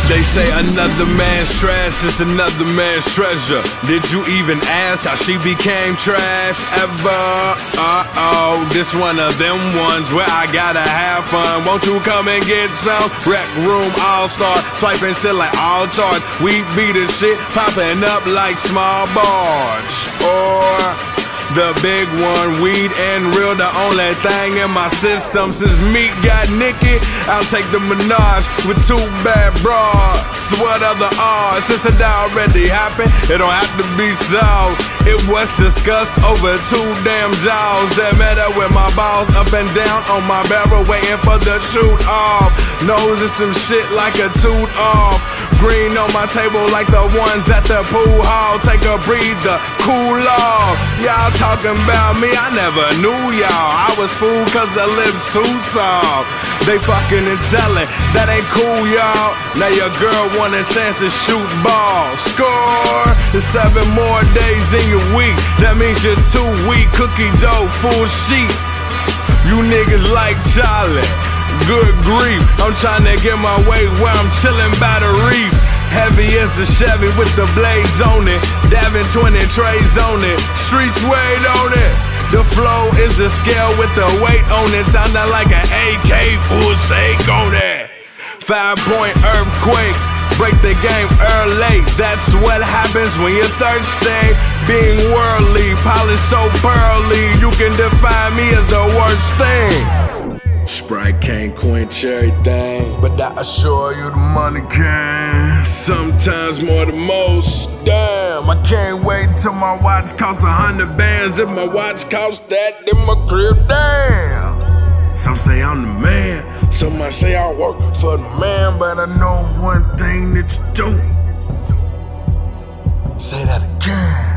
They say another man's trash is another man's treasure. Did you even ask how she became trash ever? Uh-oh, this one of them ones where I gotta have fun. Won't you come and get some? Rec Room All-Star, swiping shit like all charge. We beat the shit, popping up like small barge. Or the big one, weed and real, the only thing in my system. Since Meek got Nicki, I'll take the Minaj with 2 bad broads. What other odds? Since it already happened, it don't have to be solved. It was discussed over 2 damn jaws that met up with my balls up and down on my barrel, waiting for the shoot off. Nose is some shit like a tooth off. Green on my table like the ones at the pool hall. Take a breather, cool off. Y'all talking about me, I never knew y'all. I was fooled cause the lips too soft. They fucking and telling, that ain't cool y'all. Now your girl want a chance to shoot ball. Score! There's 7 more days in your week. That means you're 2 weak, cookie dough, full sheet. You niggas like Charlie. Good grief, I'm trying to get my way where I'm chilling by the reef. Heavy as the Chevy with the blades on it. Davin 20 trays on it. Streets weight on it. The flow is the scale with the weight on it. Sounding like an AK, full shake on it. 5-point earthquake, break the game early. That's what happens when you're thirsty. Being worldly, polished so pearly, you can define me as the worst thing. Sprite can't quench everything, but I assure you the money can. Sometimes more than most. Damn, I can't wait till my watch costs 100 bands. If my watch costs that, then my crib, damn. Some say I'm the man, some might say I work for the man, but I know one thing that you do. Say that again.